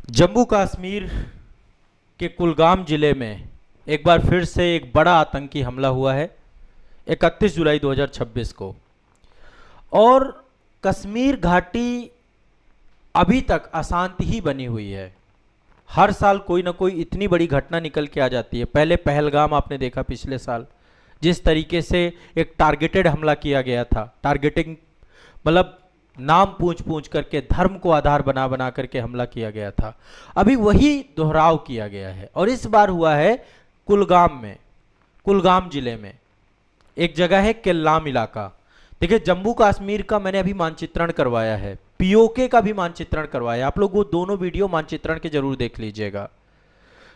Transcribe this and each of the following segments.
जम्मू कश्मीर के कुलगाम जिले में एक बार फिर से एक बड़ा आतंकी हमला हुआ है 31 जुलाई 2026 को। और कश्मीर घाटी अभी तक अशांति ही बनी हुई है। हर साल कोई ना कोई इतनी बड़ी घटना निकल के आ जाती है। पहले पहलगाम आपने देखा पिछले साल, जिस तरीके से एक टारगेटेड हमला किया गया था। टारगेटिंग मतलब नाम पूछ पूछ करके, धर्म को आधार बना बना करके हमला किया गया था। अभी वही दोहराव किया गया है और इस बार हुआ है कुलगाम में। कुलगाम जिले में एक जगह है केल्लाम इलाका। देखिए, जम्मू कश्मीर का मैंने अभी मानचित्रण करवाया है, पीओके का भी मानचित्रण करवाया। आप लोग वो दोनों वीडियो मानचित्रण के जरूर देख लीजिएगा।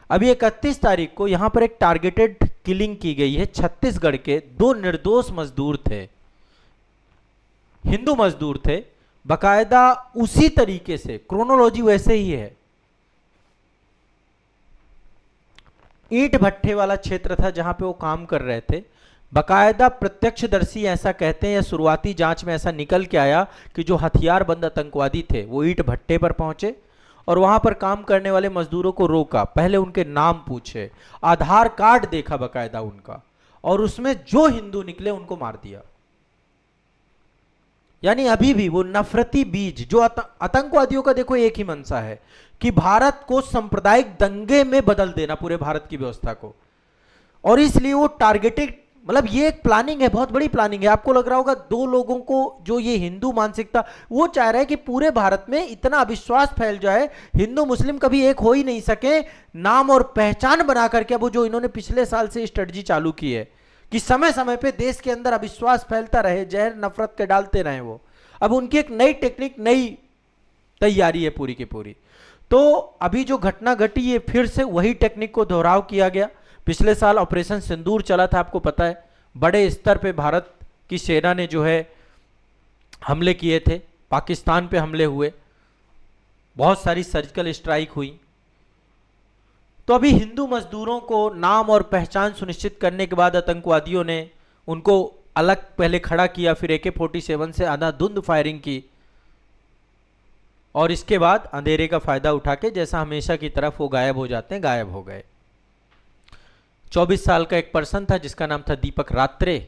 अभी 31 तारीख को यहां पर एक टारगेटेड किलिंग की गई है। छत्तीसगढ़ के 2 निर्दोष मजदूर थे, हिंदू मजदूर थे। बकायदा उसी तरीके से क्रोनोलॉजी वैसे ही है। ईंट भट्ठे वाला क्षेत्र था जहां पे वो काम कर रहे थे। बकायदा प्रत्यक्षदर्शी ऐसा कहते हैं, या शुरुआती जांच में ऐसा निकल के आया कि जो हथियारबंद आतंकवादी थे वो ईंट भट्टे पर पहुंचे और वहां पर काम करने वाले मजदूरों को रोका। पहले उनके नाम पूछे, आधार कार्ड देखा बकायदा उनका, और उसमें जो हिंदू निकले उनको मार दिया। यानी अभी भी वो नफरती बीज जो आतंकवादियों का, देखो एक ही मंशा है कि भारत को सांप्रदायिक दंगे में बदल देना, पूरे भारत की व्यवस्था को। और इसलिए वो टारगेटेड, मतलब ये एक प्लानिंग है, बहुत बड़ी प्लानिंग है। आपको लग रहा होगा 2 लोगों को, जो ये हिंदू मानसिकता, वो चाह रहा है कि पूरे भारत में इतना अविश्वास फैल जाए, हिंदू मुस्लिम कभी एक हो ही नहीं सके, नाम और पहचान बना करके। अब जो इन्होंने पिछले साल से स्ट्रेटजी चालू की है कि समय समय पे देश के अंदर अविश्वास फैलता रहे, जहर नफरत के डालते रहे वो। अब उनकी एक नई टेक्निक, नई तैयारी है पूरी की पूरी। तो अभी जो घटना घटी है, फिर से वही टेक्निक को दोहराव किया गया। पिछले साल ऑपरेशन सिंदूर चला था, आपको पता है। बड़े स्तर पे भारत की सेना ने जो है हमले किए थे, पाकिस्तान पे हमले हुए, बहुत सारी सर्जिकल स्ट्राइक हुई। तो अभी हिंदू मजदूरों को नाम और पहचान सुनिश्चित करने के बाद आतंकवादियों ने उनको अलग पहले खड़ा किया, फिर AK-47 से अंधाधुंध फायरिंग की, और इसके बाद अंधेरे का फायदा उठा के, जैसा हमेशा की तरफ वो गायब हो जाते हैं, गायब हो गए। 24 साल का एक पर्सन था जिसका नाम था दीपक रात्रे।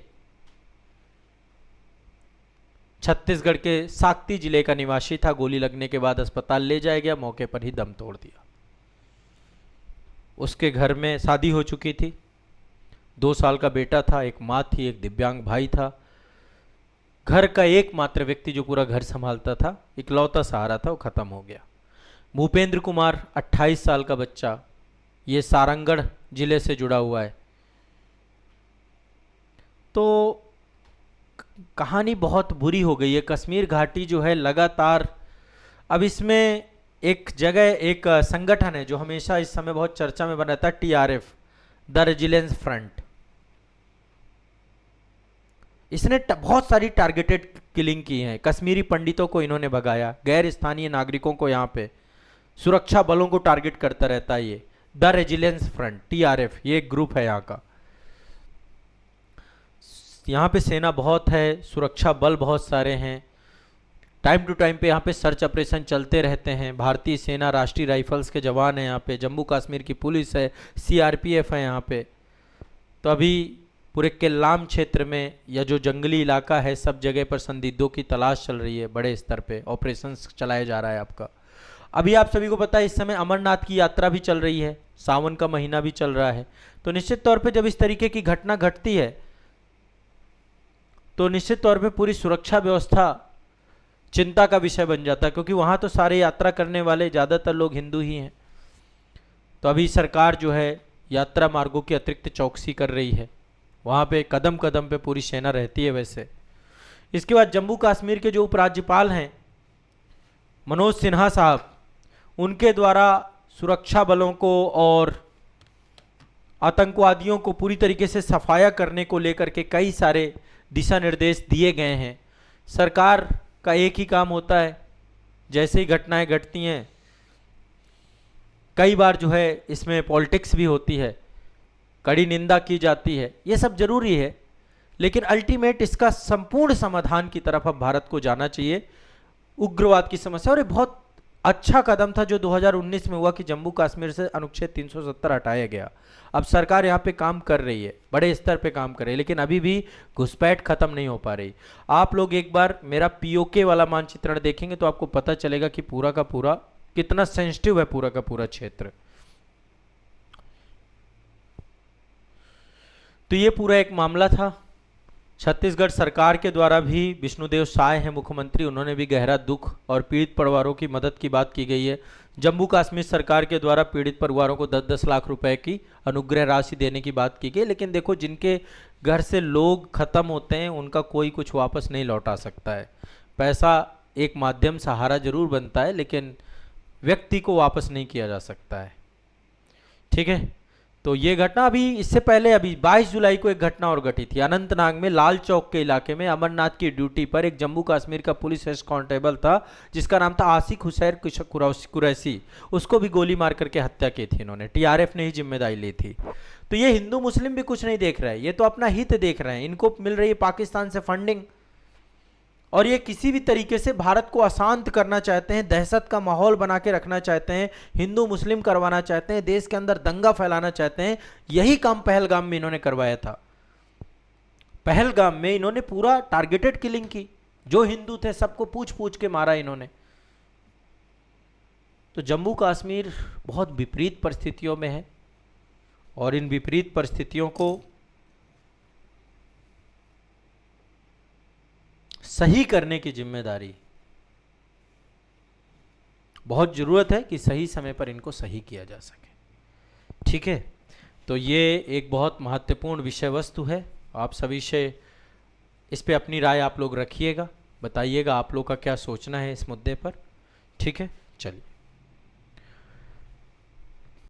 छत्तीसगढ़ के साक्ती जिले का निवासी था। गोली लगने के बाद अस्पताल ले जाया गया, मौके पर ही दम तोड़ दिया। उसके घर में शादी हो चुकी थी, 2 साल का बेटा था, एक माँ थी, एक दिव्यांग भाई था। घर का एकमात्र व्यक्ति जो पूरा घर संभालता था, इकलौता सहारा था, वो खत्म हो गया। भूपेंद्र कुमार 28 साल का बच्चा, ये सारंगढ़ जिले से जुड़ा हुआ है। तो कहानी बहुत बुरी हो गई है। कश्मीर घाटी जो है लगातार, अब इसमें एक जगह, एक संगठन है जो हमेशा इस समय बहुत चर्चा में बना था, TRF, द रेजिलेंस फ्रंट। इसने बहुत सारी टारगेटेड किलिंग की है। कश्मीरी पंडितों को इन्होंने भगाया, गैर स्थानीय नागरिकों को, यहाँ पे सुरक्षा बलों को टारगेट करता रहता है। ये द रेजिलेंस फ्रंट, TRF, ये एक ग्रुप है यहाँ का। यहाँ पे सेना बहुत है, सुरक्षा बल बहुत सारे हैं। टाइम टू टाइम पे यहाँ पे सर्च ऑपरेशन चलते रहते हैं। भारतीय सेना, राष्ट्रीय राइफल्स के जवान हैं यहाँ पे, जम्मू कश्मीर की पुलिस है, CRPF है यहाँ पे। तो अभी पूरे केल्लाम क्षेत्र में, या जो जंगली इलाका है, सब जगह पर संदिग्धों की तलाश चल रही है। बड़े स्तर पे ऑपरेशंस चलाया जा रहा है आपका। अभी आप सभी को पता है इस समय अमरनाथ की यात्रा भी चल रही है, सावन का महीना भी चल रहा है। तो निश्चित तौर पे जब इस तरीके की घटना घटती है तो निश्चित तौर पे पूरी सुरक्षा व्यवस्था चिंता का विषय बन जाता है, क्योंकि वहाँ तो सारे यात्रा करने वाले ज़्यादातर लोग हिंदू ही हैं। तो अभी सरकार जो है यात्रा मार्गों की अतिरिक्त चौकसी कर रही है, वहाँ पे कदम कदम पे पूरी सेना रहती है वैसे। इसके बाद जम्मू कश्मीर के जो उपराज्यपाल हैं मनोज सिन्हा साहब, उनके द्वारा सुरक्षा बलों को और आतंकवादियों को पूरी तरीके से सफाया करने को लेकर के कई सारे दिशा निर्देश दिए गए हैं। सरकार का एक ही काम होता है, जैसे ही घटनाएं घटती हैं, कई बार जो है इसमें पॉलिटिक्स भी होती है, कड़ी निंदा की जाती है, ये सब जरूरी है, लेकिन अल्टीमेट इसका संपूर्ण समाधान की तरफ अब भारत को जाना चाहिए। उग्रवाद की समस्या, और ये बहुत अच्छा कदम था जो 2019 में हुआ कि जम्मू कश्मीर से अनुच्छेद 370 हटाया गया। अब सरकार यहाँ पे काम कर रही है, बड़े स्तर पे काम कर रही है, लेकिन अभी भी घुसपैठ खत्म नहीं हो पा रही। आप लोग एक बार मेरा पीओके वाला मानचित्रण देखेंगे तो आपको पता चलेगा कि पूरा का पूरा कितना सेंसिटिव है पूरा का पूरा क्षेत्र। तो ये पूरा एक मामला था। छत्तीसगढ़ सरकार के द्वारा भी, विष्णुदेव साय हैं मुख्यमंत्री, उन्होंने भी गहरा दुख और पीड़ित परिवारों की मदद की बात की गई है। जम्मू कश्मीर सरकार के द्वारा पीड़ित परिवारों को 10-10 लाख रुपए की अनुग्रह राशि देने की बात की गई। लेकिन देखो, जिनके घर से लोग खत्म होते हैं उनका कोई कुछ वापस नहीं लौटा सकता है। पैसा एक माध्यम सहारा जरूर बनता है, लेकिन व्यक्ति को वापस नहीं किया जा सकता है। ठीक है, तो ये घटना अभी इससे पहले अभी 22 जुलाई को एक घटना और घटी थी अनंतनाग में। लाल चौक के इलाके में अमरनाथ की ड्यूटी पर एक जम्मू कश्मीर का पुलिस कांस्टेबल था जिसका नाम था आसिक हुसैन कुरैशी। उसको भी गोली मार करके हत्या की थी इन्होंने, टीआरएफ ने ही जिम्मेदारी ली थी। तो ये हिंदू मुस्लिम भी कुछ नहीं देख रहे हैं, ये तो अपना हित देख रहे हैं। इनको मिल रही है पाकिस्तान से फंडिंग, और ये किसी भी तरीके से भारत को अशांत करना चाहते हैं, दहशत का माहौल बना के रखना चाहते हैं, हिंदू मुस्लिम करवाना चाहते हैं, देश के अंदर दंगा फैलाना चाहते हैं। यही काम पहलगाम में इन्होंने करवाया था। पहलगाम में इन्होंने पूरा टारगेटेड किलिंग की, जो हिंदू थे सबको पूछ पूछ के मारा इन्होंने। तो जम्मू कश्मीर बहुत विपरीत परिस्थितियों में है, और इन विपरीत परिस्थितियों को सही करने की जिम्मेदारी, बहुत जरूरत है कि सही समय पर इनको सही किया जा सके। ठीक है, तो ये एक बहुत महत्वपूर्ण विषय वस्तु है। आप सभी से इस पे अपनी राय आप लोग रखिएगा, बताइएगा आप लोग का क्या सोचना है इस मुद्दे पर। ठीक है, चलिए।